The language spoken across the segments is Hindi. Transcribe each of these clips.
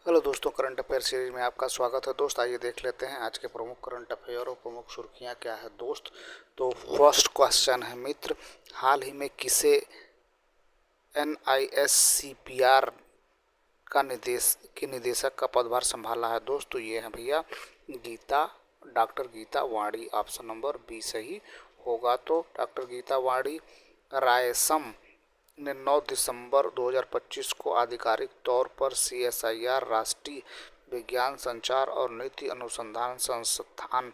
हेलो दोस्तों, करंट अफेयर सीरीज में आपका स्वागत है। दोस्त, आइए देख लेते हैं आज के प्रमुख करंट अफेयर और प्रमुख सुर्खियां क्या है दोस्त। तो फर्स्ट क्वेश्चन है मित्र, हाल ही में किसे NISCPR का निदेशक का पदभार संभाला है दोस्त। तो ये है भैया गीता, डॉक्टर गीता वाणी। ऑप्शन नंबर बी सही होगा। तो डॉक्टर गीता वाणी रायसम ने 9 दिसंबर 2025 को आधिकारिक तौर पर CSIR राष्ट्रीय विज्ञान संचार और नीति अनुसंधान संस्थान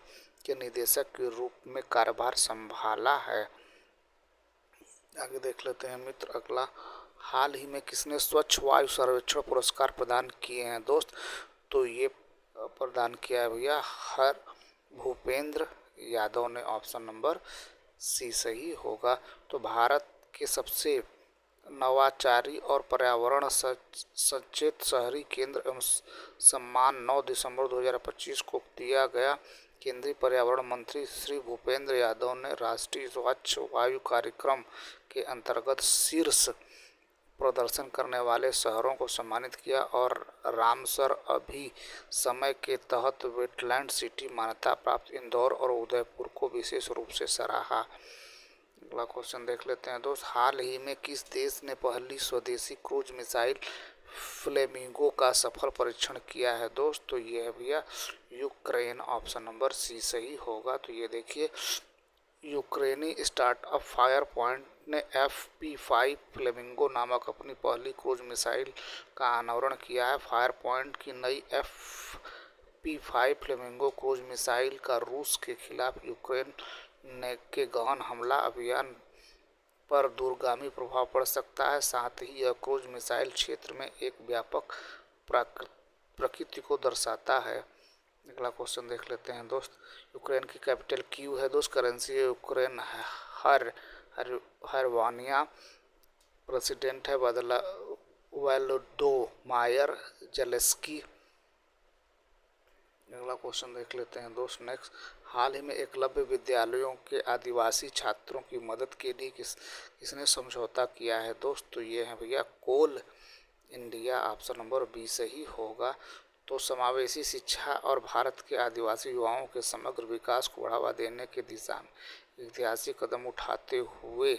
के निदेशक के रूप में कार्यभार संभाला है। आगे देख लेते हैं मित्र अगला, हाल ही में किसने स्वच्छ वायु सर्वेक्षण पुरस्कार प्रदान किए हैं दोस्त। तो ये प्रदान किया है भैया हर भूपेंद्र यादव ने। ऑप्शन नंबर सी सही होगा। तो भारत के सबसे नवाचारी और पर्यावरण सचेत शहरी केंद्र एवं सम्मान 9 दिसंबर 2025 को दिया गया। केंद्रीय पर्यावरण मंत्री श्री भूपेंद्र यादव ने राष्ट्रीय स्वच्छ वायु कार्यक्रम के अंतर्गत शीर्ष प्रदर्शन करने वाले शहरों को सम्मानित किया और रामसर अभिसमय के तहत वेटलैंड सिटी मान्यता प्राप्त इंदौर और उदयपुर को विशेष रूप से सराहा। अगला क्वेश्चन देख लेते हैं दोस्त, हाल ही में किस देश ने पहली स्वदेशी क्रूज मिसाइल फ्लेमिंगो का सफल परीक्षण किया है दोस्त। तो ये है भैया यूक्रेन। ऑप्शन नंबर सी सही होगा। तो ये देखिए यूक्रेनी स्टार्टअप फायर पॉइंट ने FP5 फ्लेमिंगो नामक अपनी पहली क्रूज मिसाइल का अनावरण किया है। फायर पॉइंट की नई FP5 फ्लेमिंगो क्रूज मिसाइल का रूस के खिलाफ यूक्रेन के गहन हमला अभियान पर दूरगामी प्रभाव पड़ सकता है। साथ ही यह क्रूज मिसाइल क्षेत्र में एक व्यापक प्रकृति को दर्शाता है। अगला क्वेश्चन देख लेते हैं दोस्त, यूक्रेन की कैपिटल कीव है दोस्त, करेंसी है यूक्रेन हरवानिया, प्रेसिडेंट है वोलोदोमायर जेलेंस्की। अगला क्वेश्चन देख लेते हैं दोस्त नेक्स्ट, हाल ही में एकलव्य विद्यालयों के आदिवासी छात्रों की मदद के लिए किसने समझौता किया है दोस्त। तो ये है भैया कोल इंडिया। ऑप्शन नंबर बी सही होगा। तो समावेशी शिक्षा और भारत के आदिवासी युवाओं के समग्र विकास को बढ़ावा देने की दिशा में ऐतिहासिक कदम उठाते हुए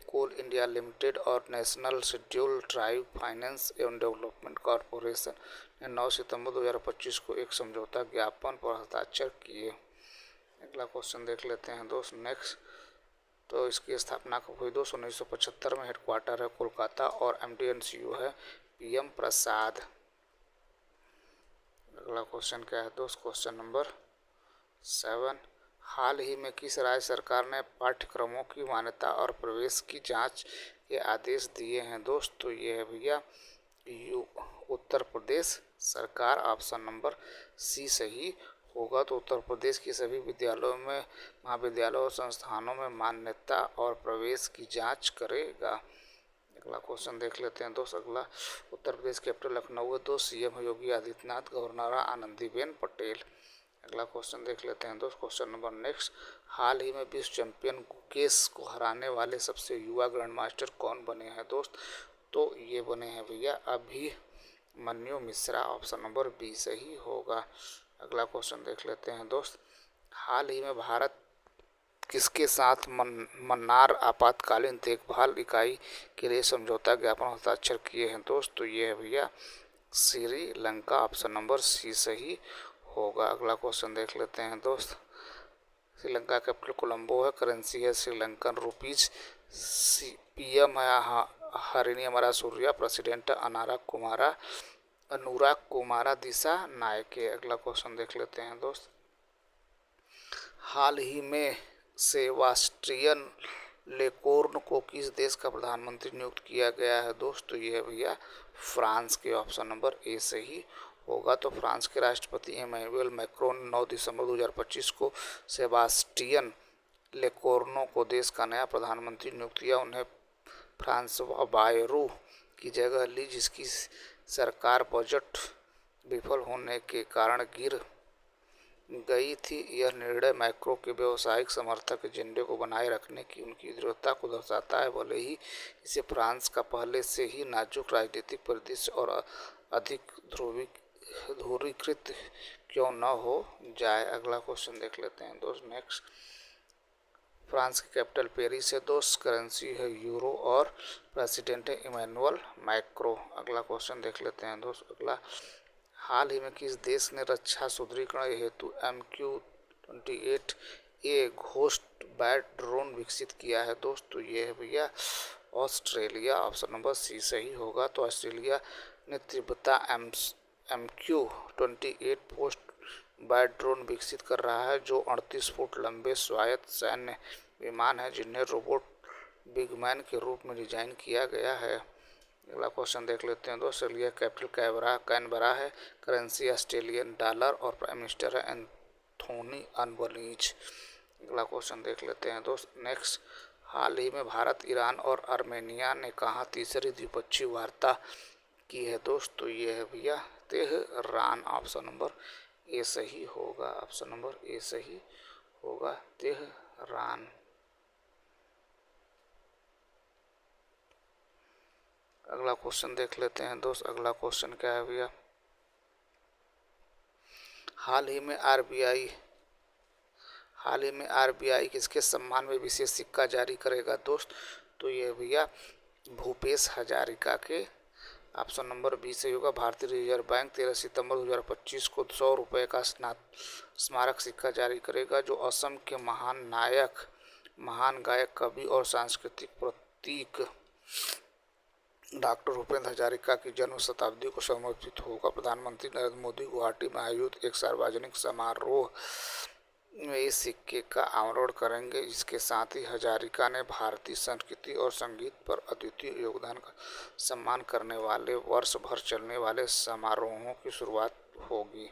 कोल इंडिया लिमिटेड और नेशनल शेड्यूल ट्राइब फाइनेंस एवं डेवलपमेंट कॉरपोरेशन ने 9 सितंबर 2025 को एक समझौता ज्ञापन पर हस्ताक्षर किए। अगला क्वेश्चन देख लेते हैं दोस्त नेक्स्ट, तो इसकी स्थापना कब हुई दोस्त। 1975 में। हेडक्वार्टर है कोलकाता और MD and CEO है PM प्रसाद। अगला क्वेश्चन क्या है दोस्त, क्वेश्चन नंबर 7, हाल ही में किस राज्य सरकार ने पाठ्यक्रमों की मान्यता और प्रवेश की जांच के आदेश दिए हैं दोस्त। तो ये है भैया उत्तर प्रदेश सरकार। ऑप्शन नंबर सी सही होगा। तो उत्तर प्रदेश की सभी विद्यालयों में, महाविद्यालयों और संस्थानों में मान्यता और प्रवेश की जांच करेगा। अगला क्वेश्चन देख लेते हैं दोस्त अगला, उत्तर प्रदेश कैपिटल लखनऊ है दोस्त, CM योगी आदित्यनाथ, गवर्नर आनंदीबेन पटेल। अगला क्वेश्चन देख लेते हैं दोस्त, क्वेश्चन नंबर नेक्स्ट, हाल ही में विश्व चैंपियन गुकेश को हराने वाले सबसे युवा ग्रैंड मास्टर कौन बने हैं दोस्त। तो ये बने हैं भैया Abhimanyu Mishra. Option number B सही होगा। अगला क्वेश्चन देख लेते हैं दोस्त, हाल ही में भारत किसके साथ मन्नार आपातकालीन देखभाल इकाई के लिए समझौता ज्ञापन हस्ताक्षर किए हैं दोस्त। तो ये है भैया श्रीलंका। ऑप्शन नंबर सी सही होगा। अगला क्वेश्चन देख लेते हैं दोस्त, श्रीलंका कैपिटल कोलंबो है, करेंसी है श्रीलंकन रुपीज, PM है हरिणी अमरा सूर्या, प्रेसिडेंट अनुराग कुमारा दिशा नायके। अगला क्वेश्चन देख लेते हैं दोस्त, हाल ही में सेबास्टियन लेकोर्न को किस देश का प्रधानमंत्री नियुक्त किया गया है दोस्त। तो ये है भैया फ्रांस के। ऑप्शन नंबर ए सही होगा। तो फ्रांस के राष्ट्रपति इमैनुअल मैक्रोन ने 9 दिसंबर 2025 को सेबास्टियन लेकोर्नो को देश का नया प्रधानमंत्री नियुक्त किया। उन्हें फ्रांसवा बायरू की जगह ली, जिसकी सरकार बजट विफल होने के कारण गिर गई थी। यह निर्णय मैक्रो के व्यावसायिक समर्थक एजेंडे को बनाए रखने की उनकी दृढ़ता को दर्शाता है। भले ही इसे फ्रांस का पहले से ही नाजुक राजनीतिक परिदृश्य और अधिक ध्रुवीय धुरीकृत क्यों न हो जाए। अगला क्वेश्चन देख लेते हैं दोस्त नेक्स्ट। फ्रांस की कैपिटल पेरिस है दोस्त, करेंसी है यूरो और प्रेसिडेंट है इमैनुअल मैक्रो। अगला क्वेश्चन देख लेते हैं दोस्त अगला। हाल ही में किस देश ने रक्षा सुदृढ़ीकरण हेतु MQ-28 a ghost bat drone विकसित किया है दोस्त? तो ये है भैया ऑस्ट्रेलिया। ऑप्शन नंबर सी सही होगा। तो ऑस्ट्रेलिया ने तिब्बता MQ-28 पोस्ट बैट ड्रोन विकसित कर रहा है जो 38 फुट लंबे स्वायत्त सैन्य विमान है जिन्हें रोबोट बिगमैन के रूप में डिजाइन किया गया है। अगला क्वेश्चन देख लेते हैं दोस्त। ऑस्ट्रेलिया कैपिटल कैनबरा है, करेंसी ऑस्ट्रेलियन डॉलर और प्राइम मिनिस्टर है एंथोनी अल्बनीज। अगला क्वेश्चन देख लेते हैं दोस्त नेक्स्ट। हाल ही में भारत, ईरान और आर्मेनिया ने कहाँ तीसरी द्विपक्षीय वार्ता की है दोस्त? तो ये है भैया तेहरान। ऑप्शन नंबर ए सही होगा। ऑप्शन नंबर ए सही होगा, तेहरान। अगला क्वेश्चन देख लेते हैं दोस्त। अगला क्वेश्चन क्या है भैया? हाल ही में आरबीआई किसके सम्मान में विशेष सिक्का जारी करेगा दोस्त? तो ये भैया भूपेश हजारिका के। ऑप्शन नंबर बी सही होगा। भारतीय रिजर्व बैंक 13 सितंबर 2025 को 100 रुपये का स्मारक सिक्का जारी करेगा जो असम के महान गायक, कवि और सांस्कृतिक प्रतीक डॉक्टर भूपेश हजारिका की जन्म शताब्दी को समर्पित होगा। प्रधानमंत्री नरेंद्र मोदी गुवाहाटी में आयोजित एक सार्वजनिक समारोह में इस सिक्के का अनावरण करेंगे। इसके साथ ही हजारिका ने भारतीय संस्कृति और संगीत पर अद्वितीय योगदान का सम्मान करने वाले वर्ष भर चलने वाले समारोहों की शुरुआत होगी।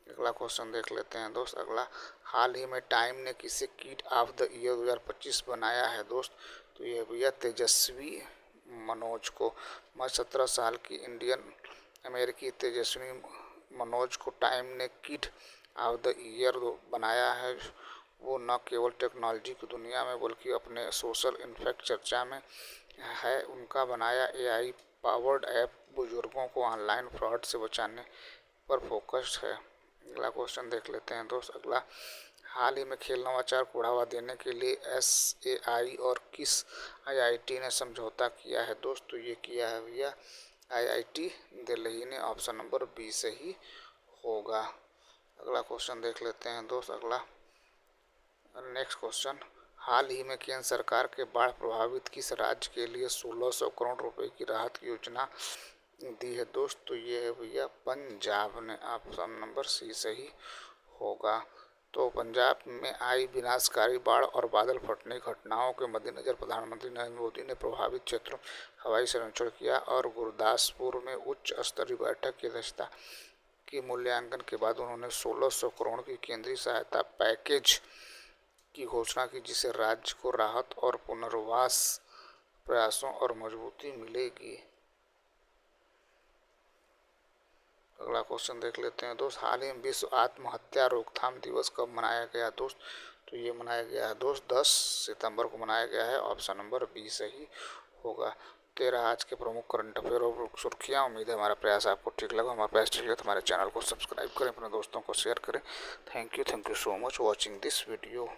अगला क्वेश्चन देख लेते हैं दोस्त अगला। हाल ही में टाइम ने किसे किड ऑफ द ईयर 2025 बनाया है दोस्त? तो ये भैया तेजस्वी मनोज को। 17 साल की इंडियन अमेरिकी तेजस्वी मनोज को टाइम ने किड ऑफ द ईयर बनाया है। वो न केवल टेक्नोलॉजी की दुनिया में बल्कि अपने सोशल इम्पैक्ट चर्चा में है। उनका बनाया AI पावर्ड ऐप बुजुर्गों को ऑनलाइन फ्रॉड से बचाने पर फोकस्ड है। अगला क्वेश्चन देख लेते हैं दोस्त अगला। हाल ही में खेल नवाचार को बढ़ावा देने के लिए SAI और किस IIT ने समझौता किया है दोस्त? तो ये किया है भैया IIT दिल्ली ने। ऑप्शन नंबर बी सही होगा। अगला क्वेश्चन देख लेते हैं दोस्त अगला। Next question. हाल ही में केंद्र सरकार के बाढ़ प्रभावित किस राज्य के लिए 1600 करोड़ रुपए की राहत की योजना दी है दोस्त? तो ये है भैया पंजाब ने। ऑप्शन नंबर सी सही होगा। तो पंजाब में आई विनाशकारी बाढ़ और बादल फटने की घटनाओं के मद्देनजर प्रधानमंत्री नरेंद्र मोदी ने प्रभावित क्षेत्रों में हवाई सर्वेक्षण किया और गुरदासपुर में उच्च स्तरीय बैठक की अध्यक्षता की। मूल्यांकन के बाद उन्होंने 1600 करोड़ की केंद्रीय सहायता पैकेज की घोषणा की जिससे राज्य को राहत और पुनर्वास प्रयासों और मजबूती मिलेगी। अगला क्वेश्चन देख लेते हैं दोस्त। हाल ही में विश्व आत्महत्या रोकथाम दिवस कब मनाया गया दोस्त? तो ये मनाया गया है दोस्त 10 सितंबर को मनाया गया है। ऑप्शन नंबर बी सही होगा। 13 आज के प्रमुख करंट अफेयर और सुर्खियाँ। उम्मीद है हमारा प्रयास आपको ठीक लगा। हमारा प्रयास ठीक लगा तो हमारे चैनल को सब्सक्राइब करें, अपने दोस्तों को शेयर करें। Thank you so much watching this video.